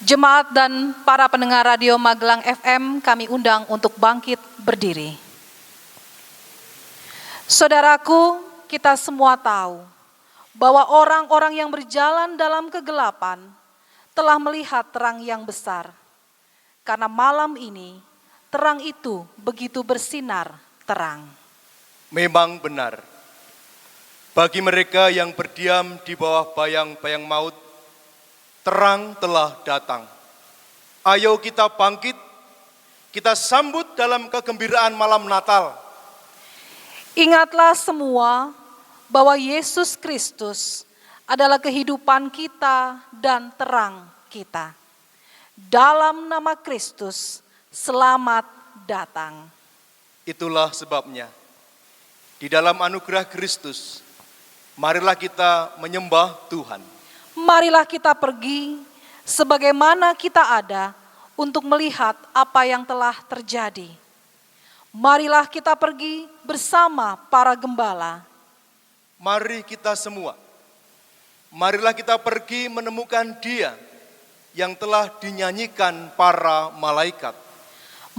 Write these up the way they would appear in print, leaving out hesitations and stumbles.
Jemaat dan para pendengar Radio Magelang FM kami undang untuk bangkit berdiri. Saudaraku, kita semua tahu bahwa orang-orang yang berjalan dalam kegelapan telah melihat terang yang besar. Karena malam ini terang itu begitu bersinar terang. Memang benar, bagi mereka yang berdiam di bawah bayang-bayang maut, terang telah datang. Ayo kita bangkit, kita sambut dalam kegembiraan malam Natal. Ingatlah semua bahwa Yesus Kristus adalah kehidupan kita dan terang kita. Dalam nama Kristus, selamat datang. Itulah sebabnya, di dalam anugerah Kristus, marilah kita menyembah Tuhan. Marilah kita pergi sebagaimana kita ada untuk melihat apa yang telah terjadi. Marilah kita pergi bersama para gembala. Mari kita semua, marilah kita pergi menemukan Dia yang telah dinyanyikan para malaikat.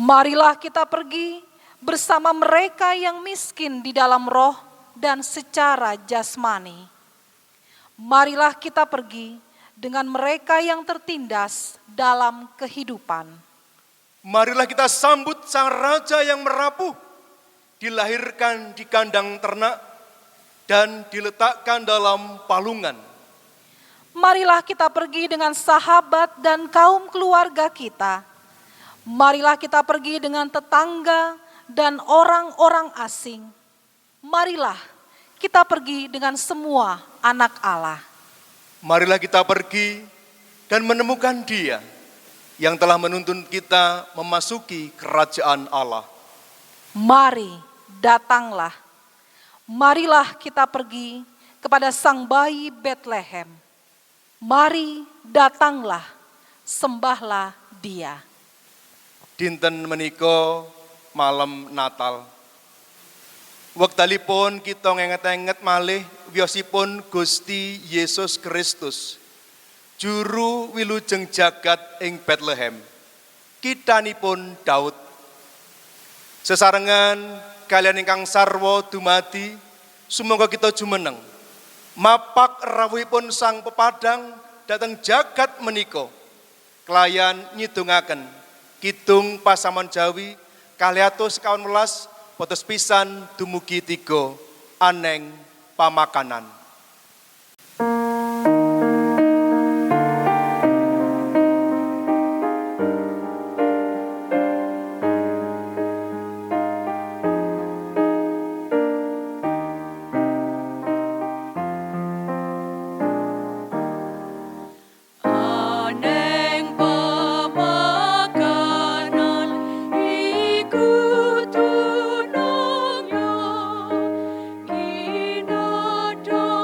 Marilah kita pergi bersama mereka yang miskin di dalam roh dan secara jasmani. Marilah kita pergi dengan mereka yang tertindas dalam kehidupan. Marilah kita sambut sang raja yang merapuh, dilahirkan di kandang ternak dan diletakkan dalam palungan. Marilah kita pergi dengan sahabat dan kaum keluarga kita. Marilah kita pergi dengan tetangga dan orang-orang asing. Marilah kita pergi dengan semua anak Allah. Marilah kita pergi dan menemukan Dia yang telah menuntun kita memasuki kerajaan Allah. Mari, datanglah. Marilah kita pergi kepada sang bayi Betlehem. Mari, datanglah, sembahlah Dia. Dinten menika malam Natal. Wektalipun kita ngenget-enget malih wiyosipun Gusti Yesus Kristus, juru wilujeng jagat ing Bethlehem, kithanipun Daud. Sesarengan kalian ingkang sarwa dumadi, sumangga kita jumeneng mapak rawuhipun Sang Pepadang dhateng jagat menika, kelayan nyidungaken kidung pasaman Jawi 211 potos pisan dumugi 3 aneng pamakanan. Kinada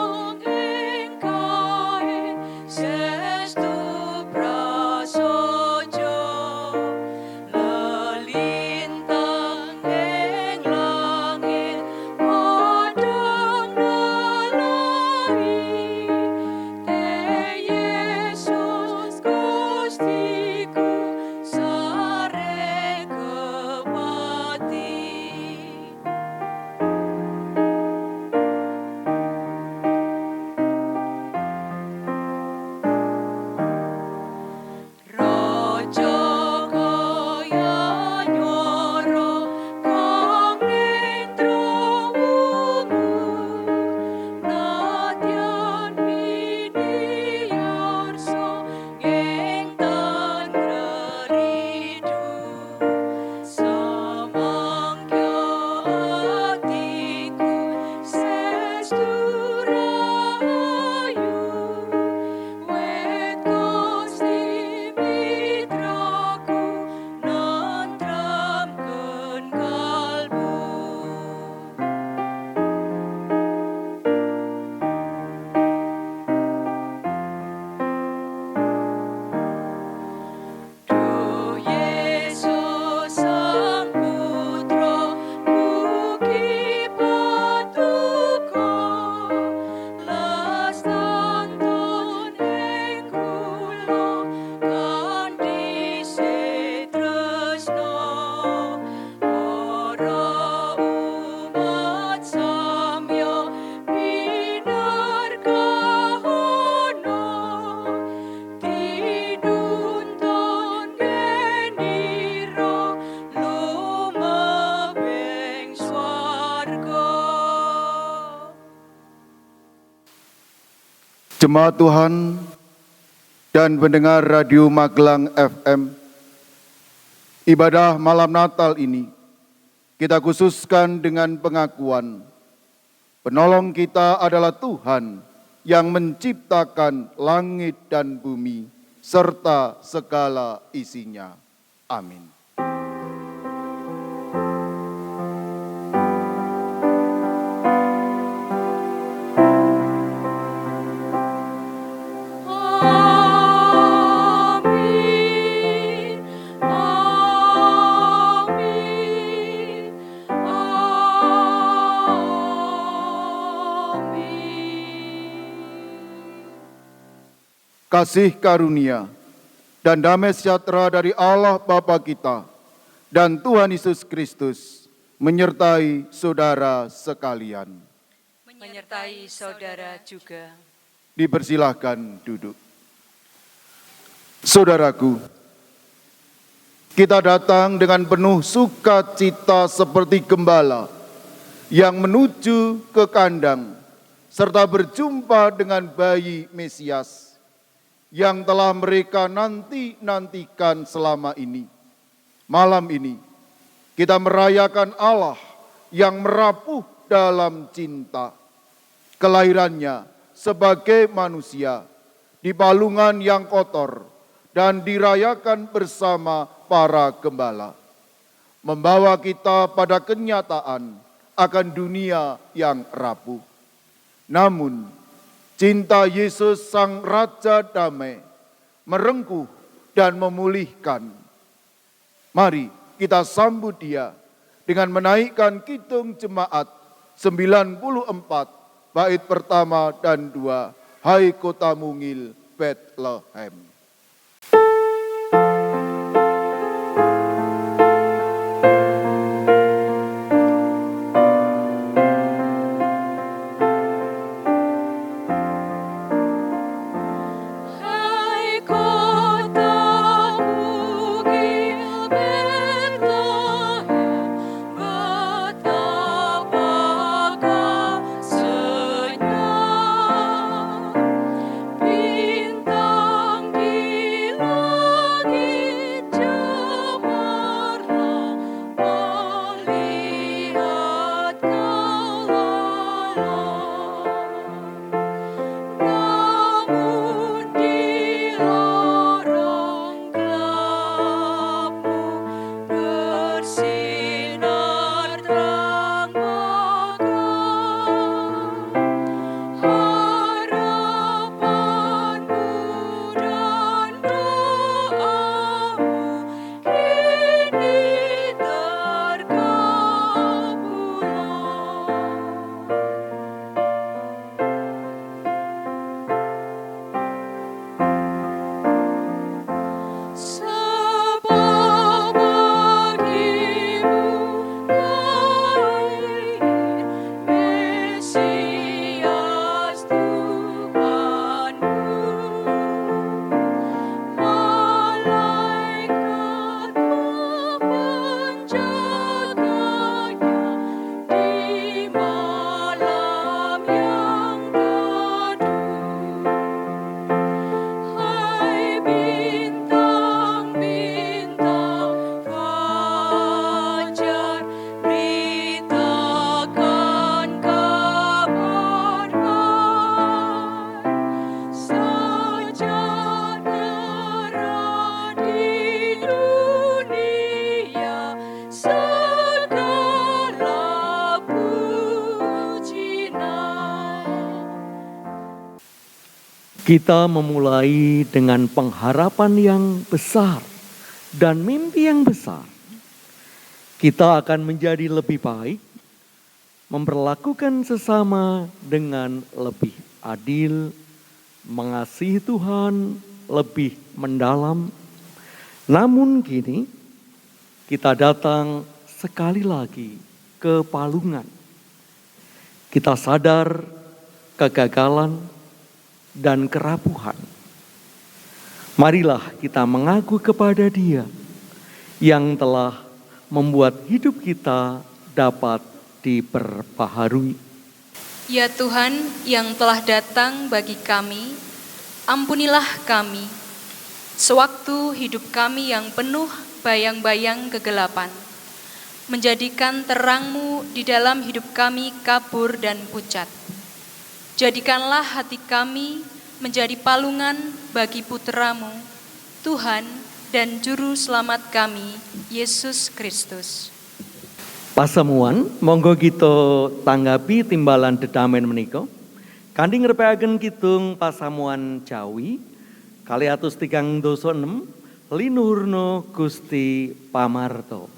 Jemaat Tuhan dan pendengar Radio Magelang FM, ibadah malam Natal ini kita khususkan dengan pengakuan penolong kita adalah Tuhan yang menciptakan langit dan bumi serta segala isinya. Amin. Kasih karunia dan damai sejahtera dari Allah Bapa kita dan Tuhan Yesus Kristus menyertai saudara sekalian. Menyertai saudara juga. Dipersilahkan duduk. Saudaraku, kita datang dengan penuh sukacita seperti gembala yang menuju ke kandang serta berjumpa dengan bayi Mesias yang telah mereka nantikan selama ini. Malam ini, kita merayakan Allah yang merapuh dalam cinta. Kelahirannya sebagai manusia di palungan yang kotor dan dirayakan bersama para gembala. Membawa kita pada kenyataan akan dunia yang rapuh. Namun, cinta Yesus Sang Raja Damai merengkuh dan memulihkan. Mari kita sambut Dia dengan menaikkan kidung jemaat 94 bait pertama dan 2, Hai Kota Mungil Bethlehem. Kita memulai dengan pengharapan yang besar dan mimpi yang besar. Kita akan menjadi lebih baik, memperlakukan sesama dengan lebih adil, mengasihi Tuhan lebih mendalam. Namun kini kita datang sekali lagi ke palungan. Kita sadar kegagalan dan kerapuhan. Marilah kita mengaku kepada Dia yang telah membuat hidup kita dapat diperbaharui. Ya Tuhan yang telah datang bagi kami, ampunilah kami, sewaktu hidup kami yang penuh bayang-bayang kegelapan, menjadikan terang-Mu di dalam hidup kami kabur dan pucat. Jadikanlah hati kami menjadi palungan bagi putra-Mu, Tuhan dan Juru Selamat kami, Yesus Kristus. Pasamuan, monggo kita tanggapi timbalan dedamen menika. Kanthi ngrepekaken kidung pasamuan Jawi, 236 linuhurna Gusti Pamarto.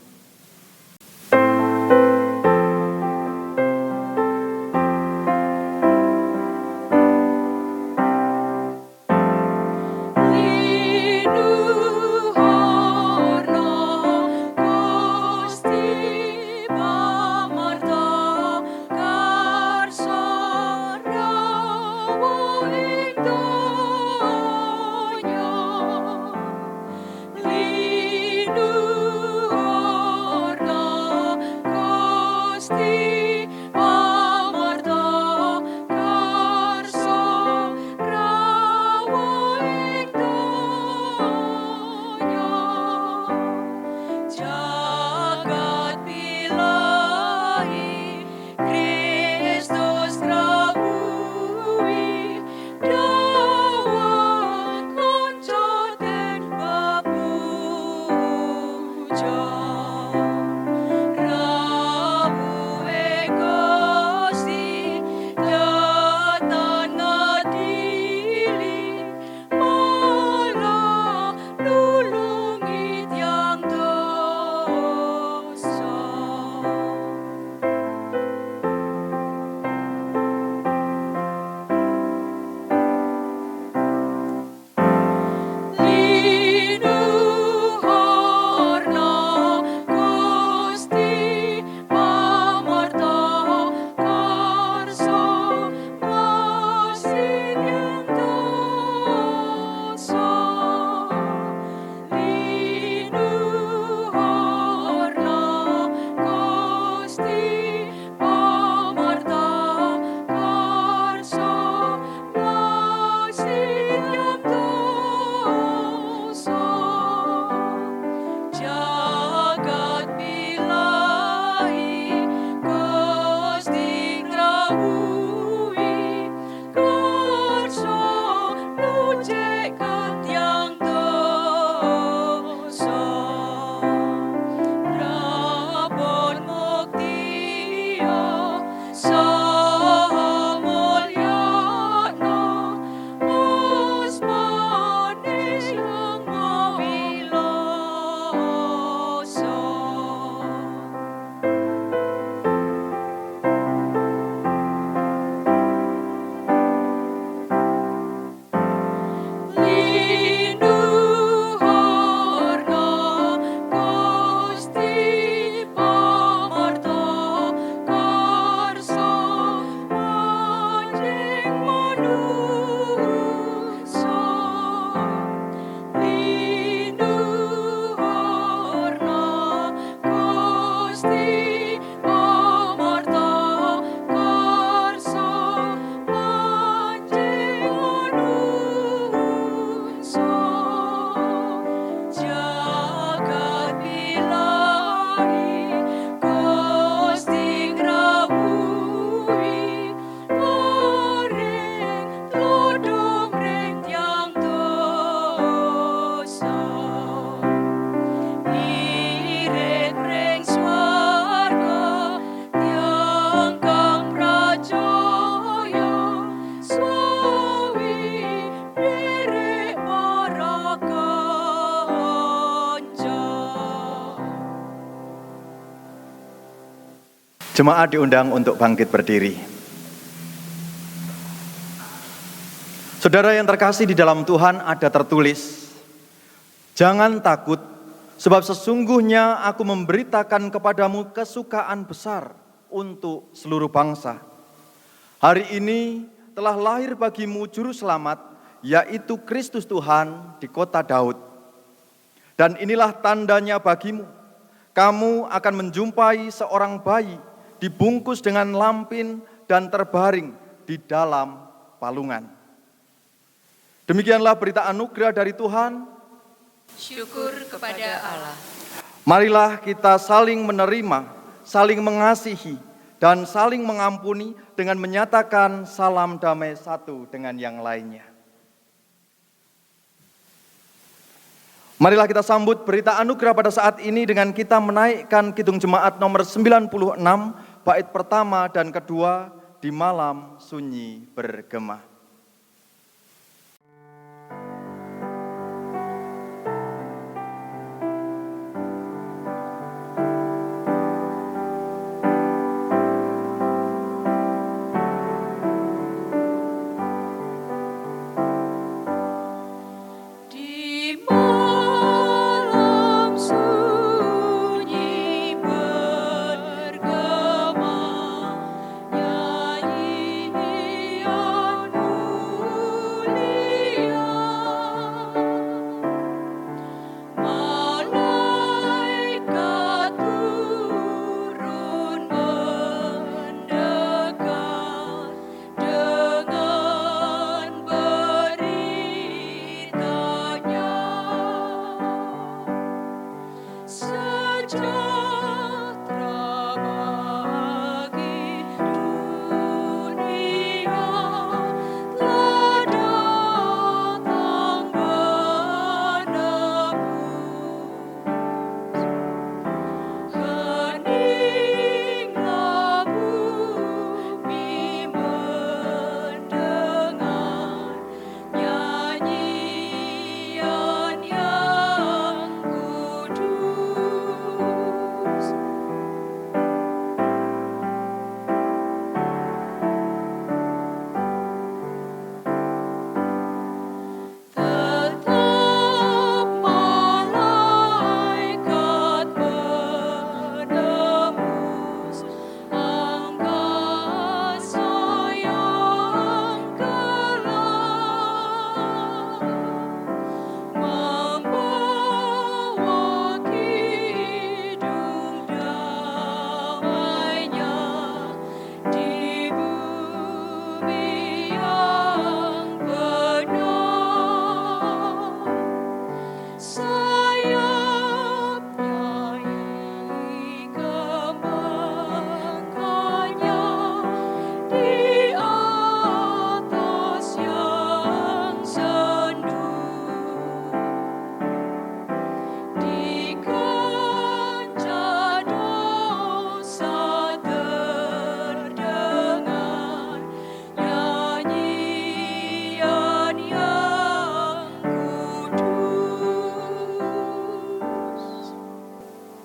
Jemaat diundang untuk bangkit berdiri. Saudara yang terkasih di dalam Tuhan, ada tertulis, "Jangan takut, sebab sesungguhnya aku memberitakan kepadamu kesukaan besar untuk seluruh bangsa. Hari ini telah lahir bagimu juru selamat, yaitu Kristus Tuhan di kota Daud. Dan inilah tandanya bagimu, kamu akan menjumpai seorang bayi dibungkus dengan lampin dan terbaring di dalam palungan. Demikianlah berita anugerah dari Tuhan. Syukur kepada Allah. Marilah kita saling menerima, saling mengasihi, dan saling mengampuni dengan menyatakan salam damai satu dengan yang lainnya. Marilah kita sambut berita anugerah pada saat ini dengan kita menaikkan Kidung Jemaat nomor 96, bait pertama dan kedua, di malam sunyi bergema.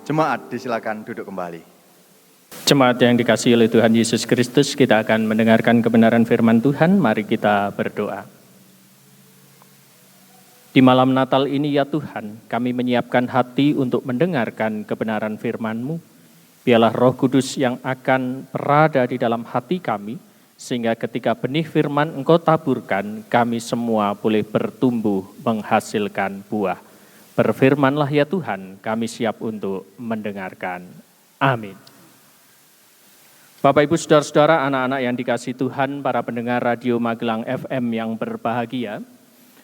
Jemaat disilakan duduk kembali. Jemaat yang dikasihi oleh Tuhan Yesus Kristus, kita akan mendengarkan kebenaran firman Tuhan. Mari kita berdoa. Di malam Natal ini ya Tuhan, kami menyiapkan hati untuk mendengarkan kebenaran firman-Mu. Biarlah Roh Kudus yang akan berada di dalam hati kami, sehingga ketika benih firman Engkau taburkan, kami semua boleh bertumbuh menghasilkan buah. Berfirmanlah ya Tuhan, kami siap untuk mendengarkan. Amin. Bapak, Ibu, Saudara-saudara, anak-anak yang dikasihi Tuhan, para pendengar Radio Magelang FM yang berbahagia,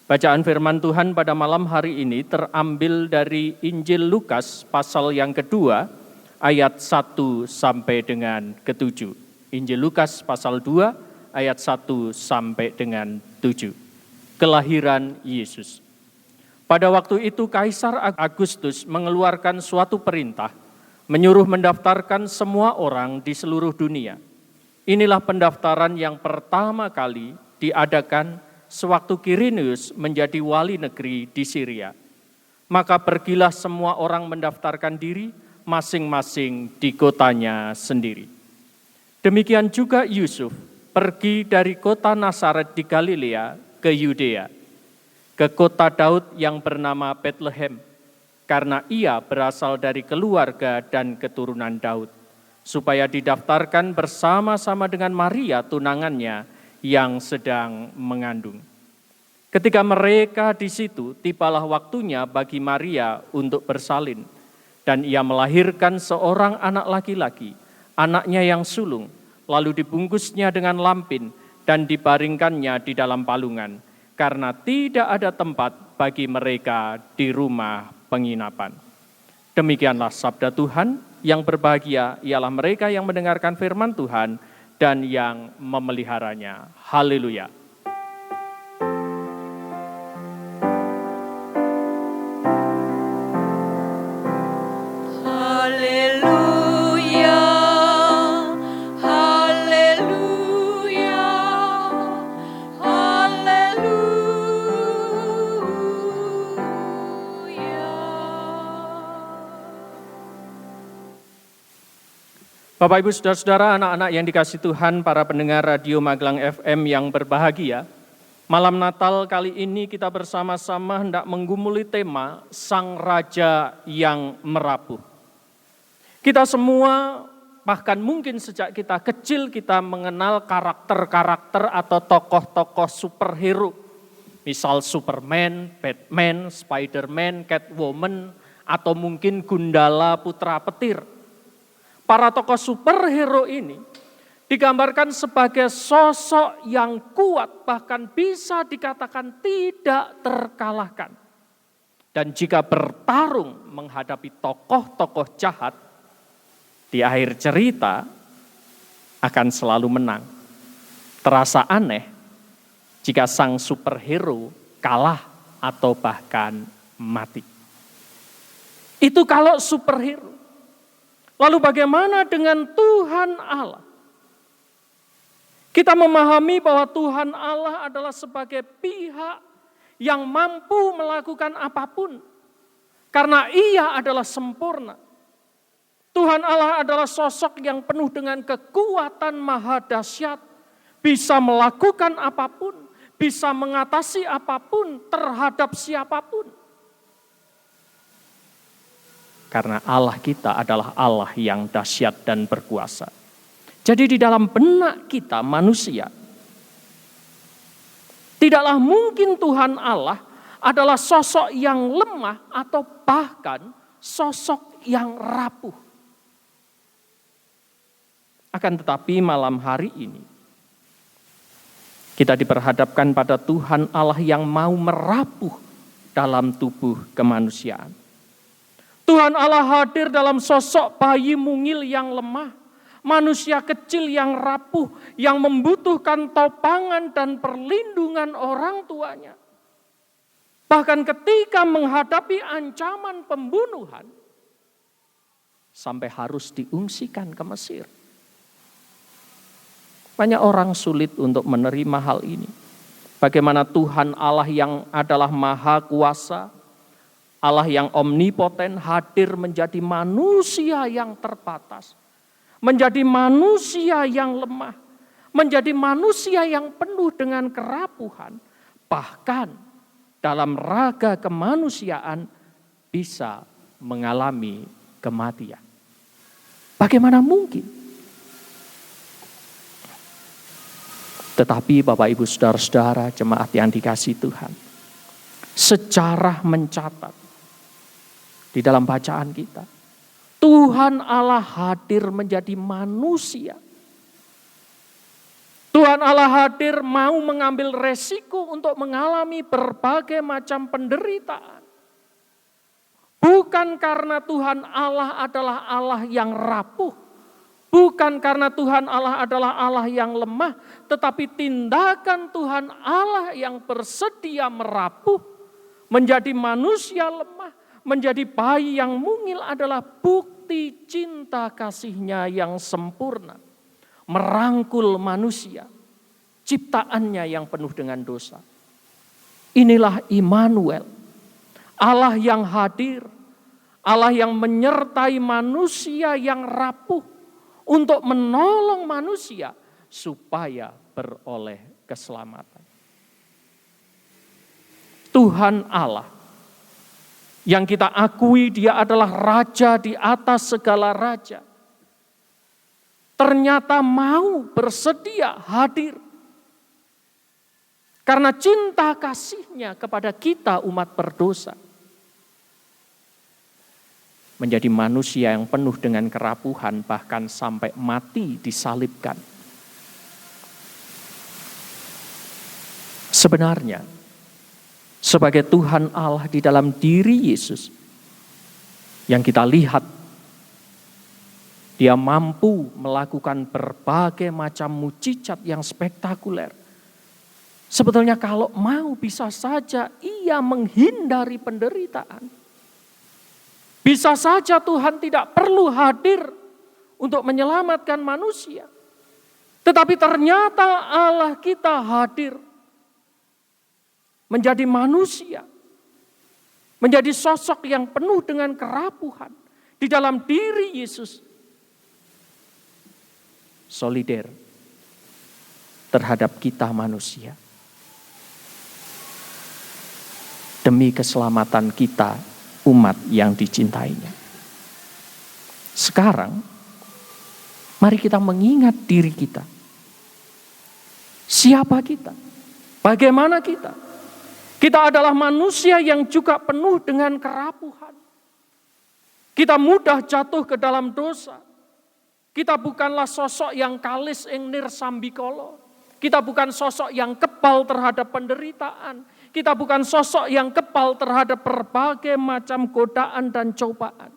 bacaan firman Tuhan pada malam hari ini terambil dari Injil Lukas pasal yang kedua, ayat 1 sampai dengan ke-7. Injil Lukas pasal 2, ayat 1 sampai dengan 7. Kelahiran Yesus. Pada waktu itu Kaisar Agustus mengeluarkan suatu perintah, menyuruh mendaftarkan semua orang di seluruh dunia. Inilah pendaftaran yang pertama kali diadakan sewaktu Quirinius menjadi wali negeri di Syria. Maka pergilah semua orang mendaftarkan diri masing-masing di kotanya sendiri. Demikian juga Yusuf pergi dari kota Nazaret di Galilea ke Yudea, ke kota Daud yang bernama Bethlehem, karena ia berasal dari keluarga dan keturunan Daud, supaya didaftarkan bersama-sama dengan Maria tunangannya yang sedang mengandung. Ketika mereka di situ, tibalah waktunya bagi Maria untuk bersalin, dan ia melahirkan seorang anak laki-laki, anaknya yang sulung, lalu dibungkusnya dengan lampin dan dibaringkannya di dalam palungan, karena tidak ada tempat bagi mereka di rumah penginapan. Demikianlah sabda Tuhan. Yang berbahagia ialah mereka yang mendengarkan firman Tuhan dan yang memeliharanya. Haleluya. Haleluya, haleluya, haleluya. Bapak, Ibu, Saudara-saudara, anak-anak yang dikasihi Tuhan, para pendengar Radio Magelang FM yang berbahagia, malam Natal kali ini kita bersama-sama hendak menggumuli tema Sang Raja yang Merapuh. Kita semua, bahkan mungkin sejak kita kecil, kita mengenal karakter-karakter atau tokoh-tokoh superhero. Misal Superman, Batman, Spiderman, Catwoman, atau mungkin Gundala Putra Petir. Para tokoh superhero ini digambarkan sebagai sosok yang kuat, bahkan bisa dikatakan tidak terkalahkan. Dan jika bertarung menghadapi tokoh-tokoh jahat, di akhir cerita akan selalu menang. Terasa aneh jika sang superhero kalah atau bahkan mati. Itu kalau superhero. Lalu bagaimana dengan Tuhan Allah? Kita memahami bahwa Tuhan Allah adalah sebagai pihak yang mampu melakukan apapun. Karena Ia adalah sempurna. Tuhan Allah adalah sosok yang penuh dengan kekuatan maha dahsyat. Bisa melakukan apapun, bisa mengatasi apapun terhadap siapapun. Karena Allah kita adalah Allah yang dahsyat dan berkuasa. Jadi di dalam benak kita manusia, tidaklah mungkin Tuhan Allah adalah sosok yang lemah atau bahkan sosok yang rapuh. Akan tetapi malam hari ini, kita diperhadapkan pada Tuhan Allah yang mau merapuh dalam tubuh kemanusiaan. Tuhan Allah hadir dalam sosok bayi mungil yang lemah, manusia kecil yang rapuh, yang membutuhkan topangan dan perlindungan orang tuanya. Bahkan ketika menghadapi ancaman pembunuhan, sampai harus diungsikan ke Mesir. Banyak orang sulit untuk menerima hal ini. Bagaimana Tuhan Allah yang adalah maha kuasa, Allah yang omnipoten hadir menjadi manusia yang terbatas. Menjadi manusia yang lemah. Menjadi manusia yang penuh dengan kerapuhan. Bahkan dalam raga kemanusiaan bisa mengalami kematian. Bagaimana mungkin? Tetapi Bapak, Ibu, Saudara-saudara, jemaat yang dikasihi Tuhan, sejarah mencatat di dalam bacaan kita, Tuhan Allah hadir menjadi manusia. Tuhan Allah hadir mau mengambil resiko untuk mengalami berbagai macam penderitaan. Bukan karena Tuhan Allah adalah Allah yang rapuh, bukan karena Tuhan Allah adalah Allah yang lemah, tetapi tindakan Tuhan Allah yang bersedia merapuh, menjadi manusia lemah, menjadi bayi yang mungil adalah bukti cinta kasih-Nya yang sempurna. Merangkul manusia, ciptaannya yang penuh dengan dosa. Inilah Immanuel, Allah yang hadir, Allah yang menyertai manusia yang rapuh untuk menolong manusia supaya beroleh keselamatan. Tuhan Allah yang kita akui Dia adalah Raja di atas segala raja, ternyata mau bersedia hadir. Karena cinta kasih-Nya kepada kita umat berdosa. Menjadi manusia yang penuh dengan kerapuhan, bahkan sampai mati disalibkan. Sebenarnya, sebagai Tuhan Allah di dalam diri Yesus, yang kita lihat, Dia mampu melakukan berbagai macam mujizat yang spektakuler. Sebetulnya kalau mau bisa saja Ia menghindari penderitaan. Bisa saja Tuhan tidak perlu hadir untuk menyelamatkan manusia. Tetapi ternyata Allah kita hadir menjadi manusia. Menjadi sosok yang penuh dengan kerapuhan di dalam diri Yesus. Solider terhadap kita manusia. Demi keselamatan kita, umat yang dicintainya. Sekarang, mari kita mengingat diri kita. Siapa kita? Bagaimana kita? Kita adalah manusia yang juga penuh dengan kerapuhan. Kita mudah jatuh ke dalam dosa. Kita bukanlah sosok yang kalis ing nirsambikala. Kita bukan sosok yang kebal terhadap penderitaan. Kita bukan sosok yang kebal terhadap berbagai macam godaan dan cobaan.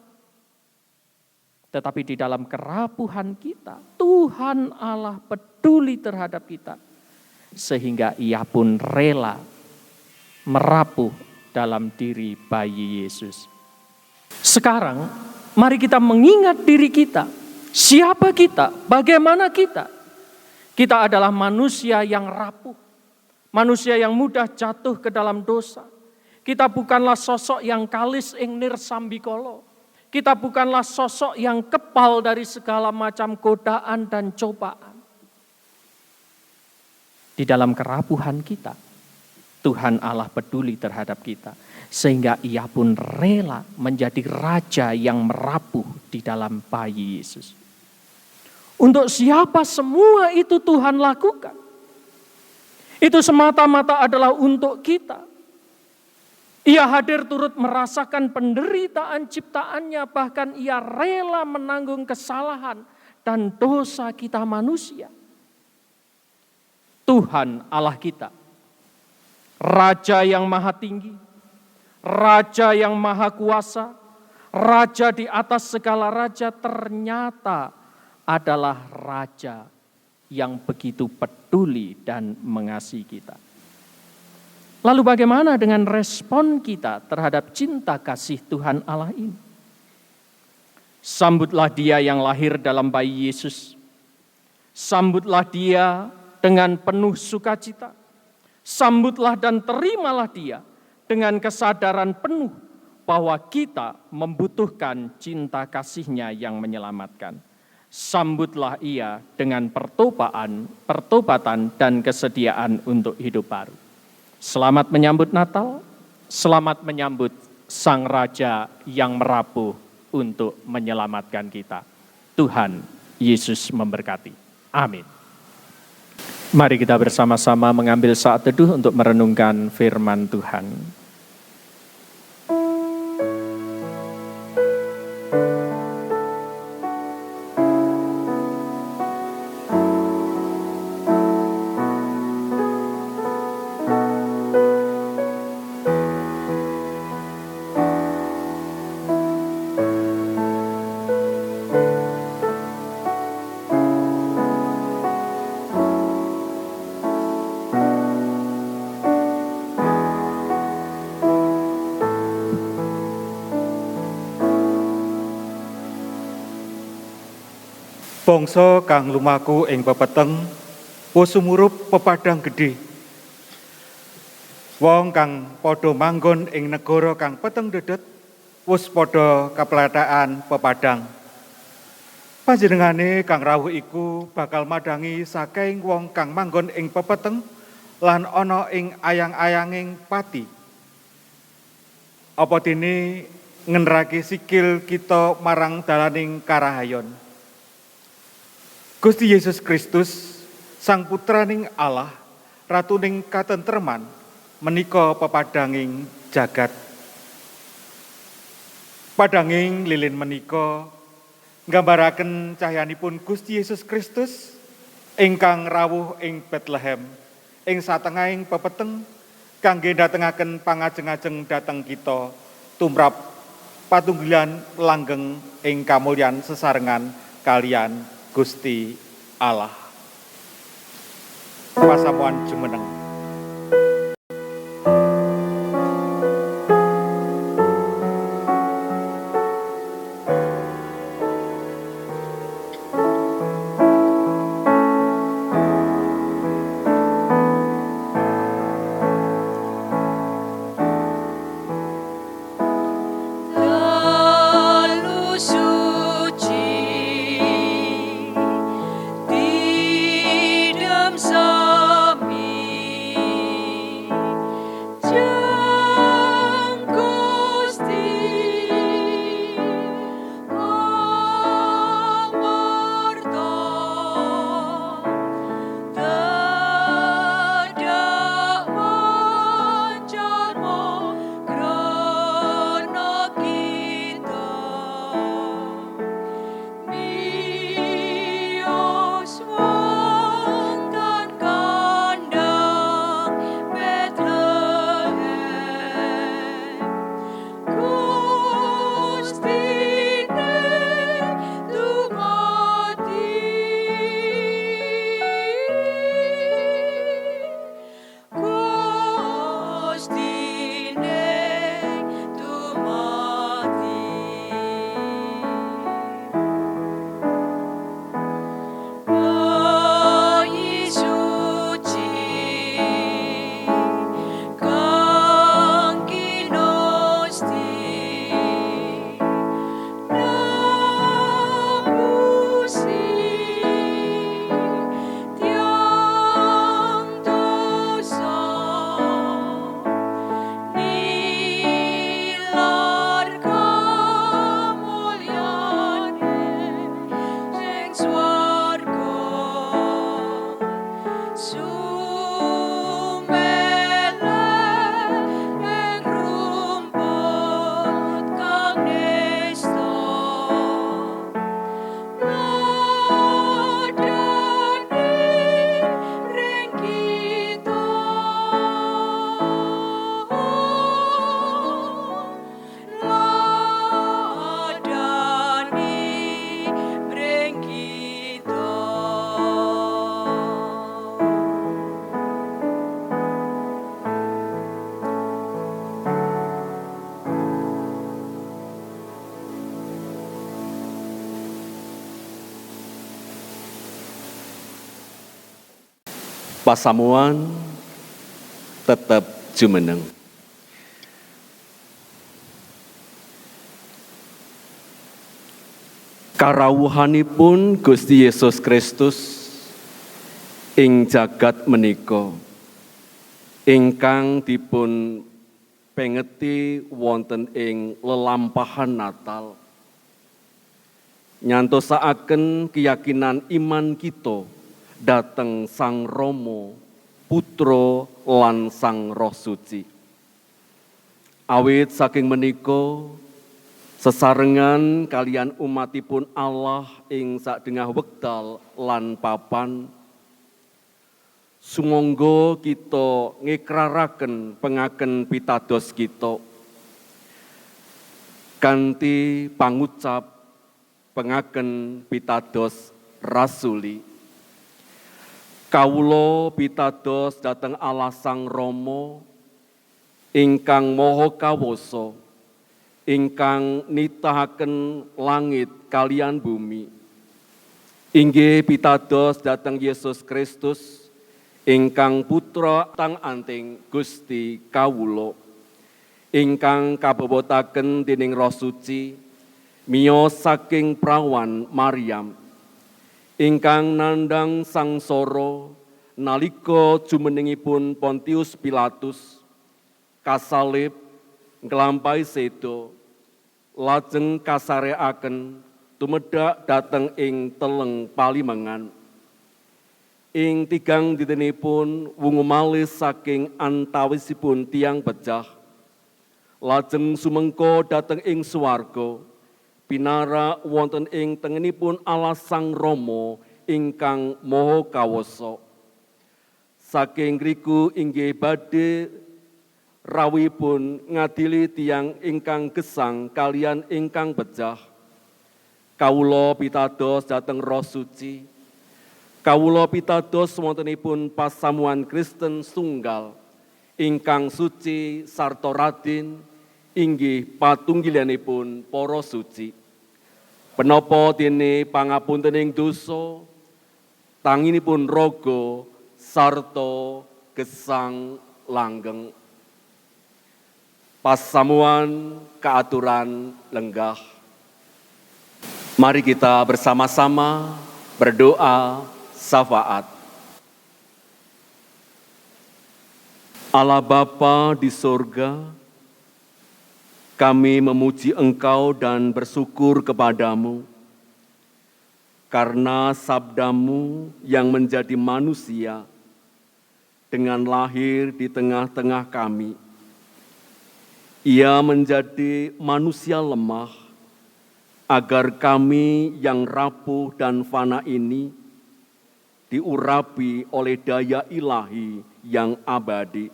Tetapi di dalam kerapuhan kita, Tuhan Allah peduli terhadap kita. Sehingga Ia pun rela merapuh dalam diri bayi Yesus. Sekarang, mari kita mengingat diri kita. Siapa kita? Bagaimana kita? Kita adalah manusia yang rapuh. Manusia yang mudah jatuh ke dalam dosa. Kita bukanlah sosok yang kalis ing nirsambikala. Kita bukanlah sosok yang kebal dari segala macam godaan dan cobaan. Di dalam kerapuhan kita, Tuhan Allah peduli terhadap kita. Sehingga Ia pun rela menjadi raja yang merapuh di dalam bayi Yesus. Untuk siapa semua itu Tuhan lakukan? Itu semata-mata adalah untuk kita. Ia hadir turut merasakan penderitaan ciptaannya, bahkan Ia rela menanggung kesalahan dan dosa kita manusia. Tuhan Allah kita, Raja yang maha tinggi, Raja yang maha kuasa, Raja di atas segala raja, ternyata adalah Raja yang begitu peduli dan mengasihi kita. Lalu bagaimana dengan respon kita terhadap cinta kasih Tuhan Allah ini? Sambutlah Dia yang lahir dalam bayi Yesus. Sambutlah Dia dengan penuh sukacita. Sambutlah dan terimalah Dia dengan kesadaran penuh bahwa kita membutuhkan cinta kasih-Nya yang menyelamatkan. Sambutlah Ia dengan pertobatan dan kesediaan untuk hidup baru. Selamat menyambut Natal, selamat menyambut Sang Raja yang merapuh untuk menyelamatkan kita. Tuhan Yesus memberkati. Amin. Mari kita bersama-sama mengambil saat teduh untuk merenungkan firman Tuhan. Bangsa kang lumaku ing pepeteng wis sumurup pepadang gedhe. Wong kang padha manggon ing negara kang peteng dedet wis padha kaplethekan pepadang. Panjenengane kang rawuh iku bakal madangi saking wong kang manggon ing pepeteng lan ana ing ayang-ayanging pati. Apa dene ngenrake sikil kita marang dalaning karahayon. Gusti Yesus Kristus, Sang Putraning Allah, Ratuning katentreman, menika pepadanging jagat. Padanging lilin menika nggambaraken cahyanipun Gusti Yesus Kristus ingkang rawuh ing Bethlehem, ing satengahing pepeteng kangge datengaken pangajeng-ajeng dhateng kita tumrap patunggilan langgeng ing kamulyan sesarengan kalian Gusti Allah. Pasamuan jumeneng. Pasamuan tetap jumeneng. Karawuhanipun Gusti Yesus Kristus ing jagat menika ingkang dipun pengeti wonten ing lelampahan Natal nyantosaken keyakinan iman kita dateng Sang Rama, Putra lan Sang Roh Suci. Awit saking menika sesarengan kalian umatipun Allah ing sadengah wekdal lan papan sumangga kita ngikraraken pengaken pitados kita kanthi pangucap pengaken pitados rasuli. Kawula pitados dhateng Allah Sang Rama ingkang Maha Kawasa, ingkang nitahaken langit kaliyan bumi. Inggih pitados dhateng Yesus Kristus ingkang Putra tang anting Gusti kawula, ingkang kabebutaken dening Roh Suci miyos saking prawan Maryam, ingkang nandhang sangsara nalika jumenengipun Pontius Pilatus kasalib nglampahi seda lajeng kasareaken tumedhak dhateng ing teleng palimengan. Ing tigang dintenipun wungu malih saking antawisipun tiang pejah lajeng sumengko dhateng ing swarga pinara wonten ing tengenipun Allah Sang Rama ingkang Maha Kawasa. saking riku inggih badhe rawuhipun ngadili tiyang ingkang gesang kalian ingkang pejah. Kawula pitados dhateng Roh Suci. Kawula pitados wontenipun pasamuan Kristen tunggal ingkang suci sarta radin inggih patunggilanipun para suci. Menapa dene pangapuntening dosa tanginipun raga sarta gesang langgeng. Pasamuan keaturan lenggah. Mari kita bersama-sama berdoa syafaat. Allah Bapa di sorga, kami memuji Engkau dan bersyukur kepadamu karena sabdamu yang menjadi manusia dengan lahir di tengah-tengah kami. Ia menjadi manusia lemah agar kami yang rapuh dan fana ini diurapi oleh daya ilahi yang abadi.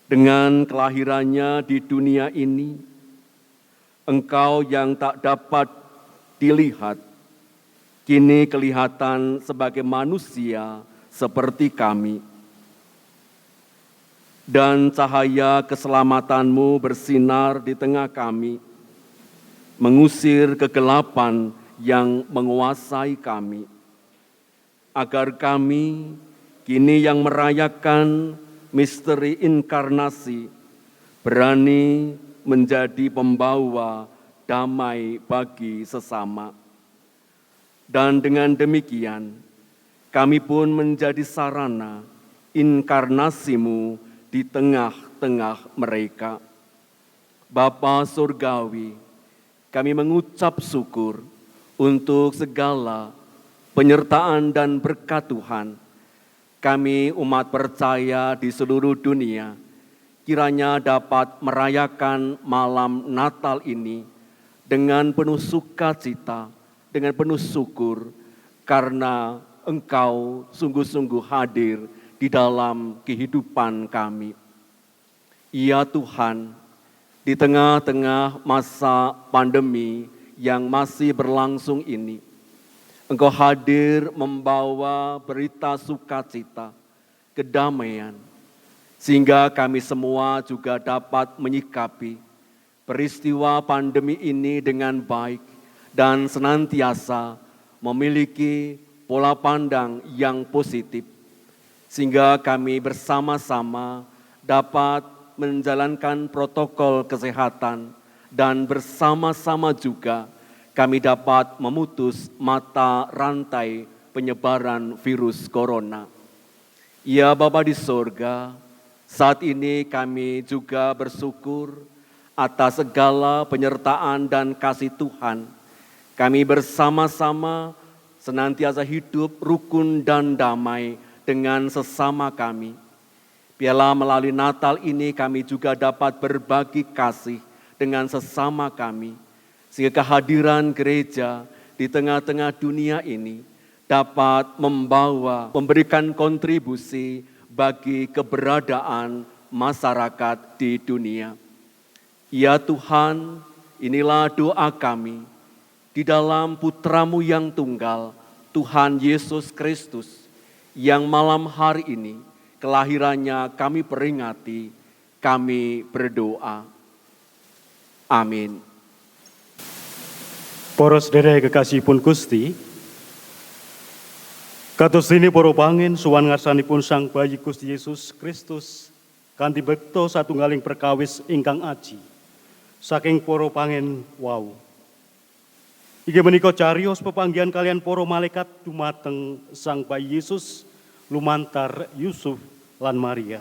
Dengan kelahirannya di dunia ini, Engkau yang tak dapat dilihat, kini kelihatan sebagai manusia seperti kami. Dan cahaya keselamatanmu bersinar di tengah kami, mengusir kegelapan yang menguasai kami. Agar kami kini yang merayakan misteri inkarnasi, berani menjadi pembawa damai bagi sesama. Dan dengan demikian, kami pun menjadi sarana inkarnasimu di tengah-tengah mereka. Bapa Surgawi, kami mengucap syukur untuk segala penyertaan dan berkat Tuhan. Kami umat percaya di seluruh dunia kiranya dapat merayakan malam Natal ini dengan penuh sukacita, dengan penuh syukur, karena Engkau sungguh-sungguh hadir di dalam kehidupan kami. Ya Tuhan, di tengah-tengah masa pandemi yang masih berlangsung ini, Engkau hadir membawa berita sukacita, kedamaian, sehingga kami semua juga dapat menyikapi peristiwa pandemi ini dengan baik dan senantiasa memiliki pola pandang yang positif, sehingga kami bersama-sama dapat menjalankan protokol kesehatan dan bersama-sama juga kami dapat memutus mata rantai penyebaran virus corona. Ya Bapa di sorga, saat ini kami juga bersyukur atas segala penyertaan dan kasih Tuhan. Kami bersama-sama senantiasa hidup rukun dan damai dengan sesama kami. Biarlah melalui Natal ini kami juga dapat berbagi kasih dengan sesama kami, sehingga kehadiran gereja di tengah-tengah dunia ini dapat memberikan kontribusi bagi keberadaan masyarakat di dunia. Ya Tuhan, inilah doa kami di dalam Putra-Mu yang tunggal, Tuhan Yesus Kristus, yang malam hari ini kelahirannya kami peringati, kami berdoa. Amin. Para sedherek kekasihipun Gusti, kados dene para pangin sowan ngarsanipun Sang Bayi Gusti Yesus Kristus kanthi bekta satunggaling perkawis ingkang aji saking para pangin wau. Inggih menika cariyos pepanggihan kalian para malaikat dumateng Sang Bayi Yesus lumantar Yusuf lan Maria.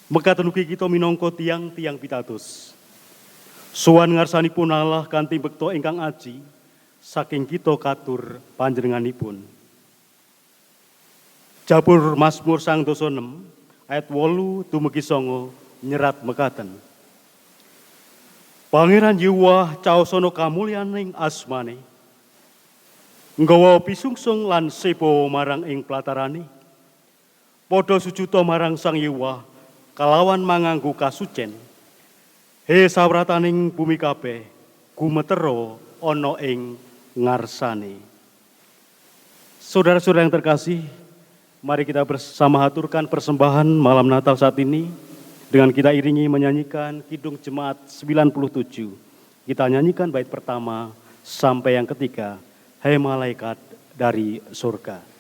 Mekaten ugi kita minangka tiang-tiang pitados sowan ngarsanipun Allah kanthi bekta ingkang aji saking kita katur panjenenganipun. Jabur Mazmur 6 ayat 8 dumugi 9 nyerat mekaten. Pangeran Yahwa caosana kamulyaning asmane, nggawa pisungsung lan sepo marang ing platarane, padha sujuta marang Sang Hyang kalawan manganggo kasucen. He sawrataning bumi kabeh gumetero ana ing ngarsane. Saudara-saudara yang terkasih, mari kita bersama haturkan persembahan malam Natal saat ini dengan kita iringi menyanyikan Kidung Jemaat 97. Kita nyanyikan bait pertama sampai yang ketiga, Hai malaikat dari surga.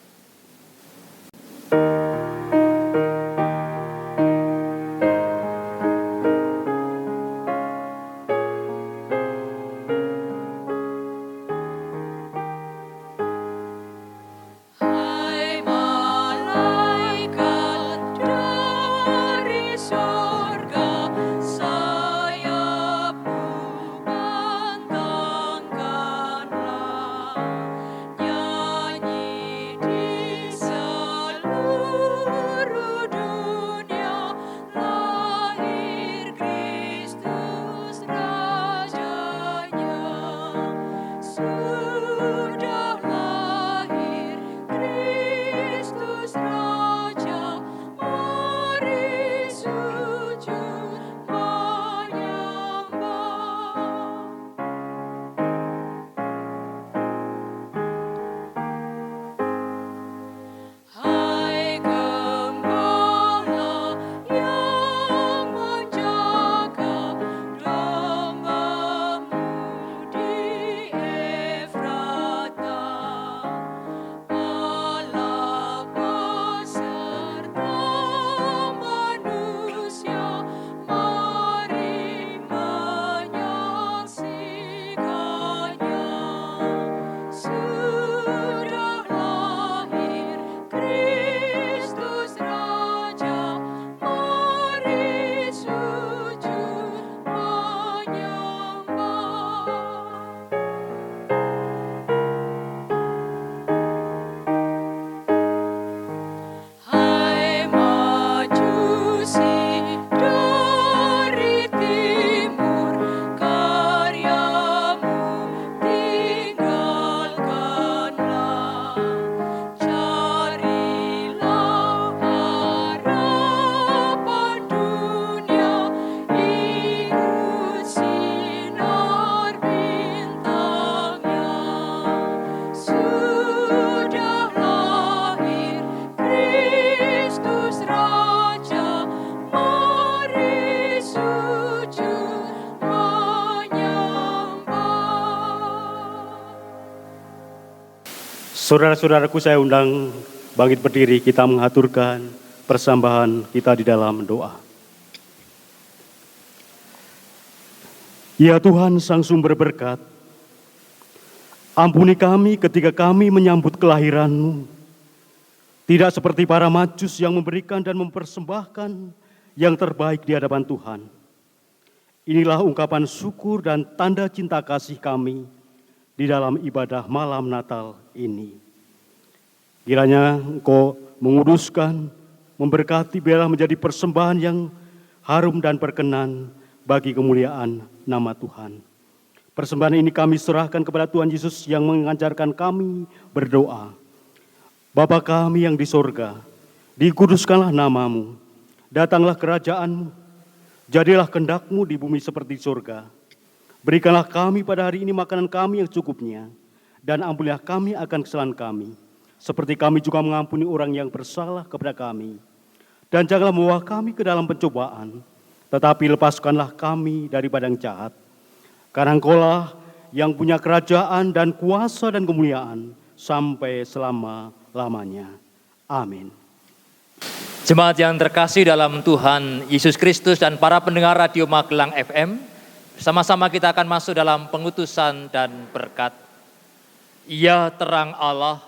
Saudara-saudaraku, saya undang bangkit berdiri, kita mengaturkan persembahan kita di dalam doa. Ya Tuhan Sang Sumber Berkat, ampuni kami ketika kami menyambut kelahiran-Mu. Tidak seperti para majus yang memberikan dan mempersembahkan yang terbaik di hadapan Tuhan. Inilah ungkapan syukur dan tanda cinta kasih kami di dalam ibadah malam Natal ini. Kiranya Engkau menguduskan, memberkati, biarlah menjadi persembahan yang harum dan berkenan bagi kemuliaan nama Tuhan. Persembahan ini kami serahkan kepada Tuhan Yesus yang mengajarkan kami berdoa. Bapa kami yang di sorga, dikuduskanlah nama-Mu, datanglah kerajaan-Mu, jadilah kehendak-Mu di bumi seperti di sorga. Berikanlah kami pada hari ini makanan kami yang cukupnya, dan ampunilah kami akan kesalahan kami, seperti kami juga mengampuni orang yang bersalah kepada kami. Dan janganlah membawa kami ke dalam pencobaan, tetapi lepaskanlah kami daripada yang jahat. Karena Engkaulah yang punya kerajaan dan kuasa dan kemuliaan sampai selama-lamanya. Amin. Jemaat yang terkasih dalam Tuhan Yesus Kristus dan para pendengar Radio Magelang FM, sama-sama kita akan masuk dalam pengutusan dan berkat. Ya terang Allah,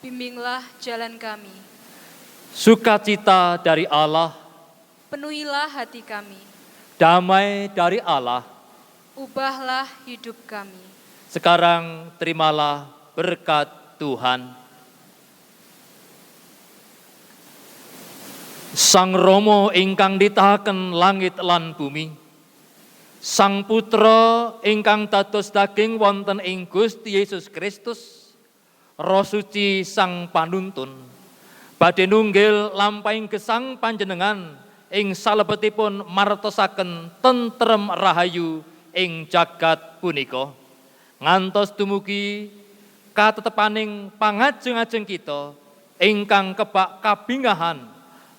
bimbinglah jalan kami. Sukacita dari Allah, Penuhilah hati kami. Damai dari Allah, Ubahlah hidup kami. Sekarang terimalah berkat Tuhan. Sang Romo ingkang ditahaken langit lan bumi, Sang Putra ingkang dados daging wonten ing Gusti Yesus Kristus, Roh Suci Sang Panuntun, badhe nunggil lampahing gesang panjenengan ing salebetipun martosaken tentrem rahayu ing jagat punika, ngantos dumugi katetepaning pangajeng-ajeng kita ingkang kebak kabingahan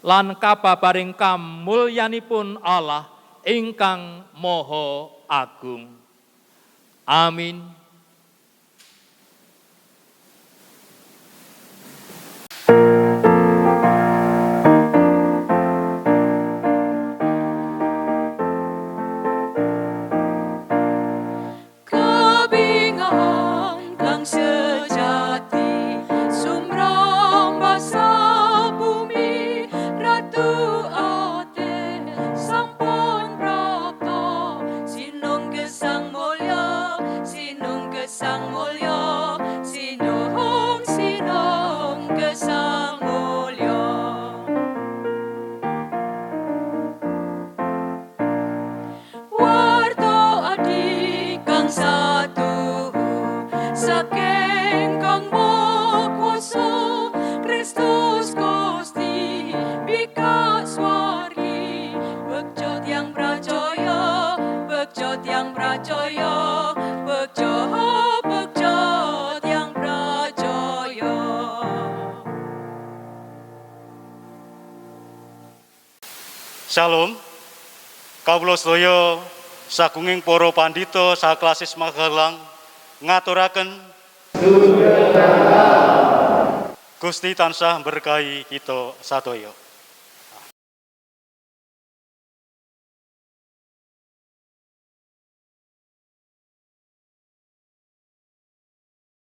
lan kababaring kamulyanipun Allah ingkang Maha Agung. Amin. Kabingahan kang sejati, sumrambasa bumi, ratu ate sampun prapta, sinung gesang mulya, sinung gesang mulya, sinung gesang mulya. Warta adi kang satu, saking kang Maha Kuwasa, Kristus Gusti bika swargi, bekjo tiyang pracaya, bekjo tiyang pracaya, bekjo tiyang pracaya. Shalom. Kawula sedaya sagunging para pandhita saklasis Magelang ngaturaken Gusti tansah berkahi kita sadaya.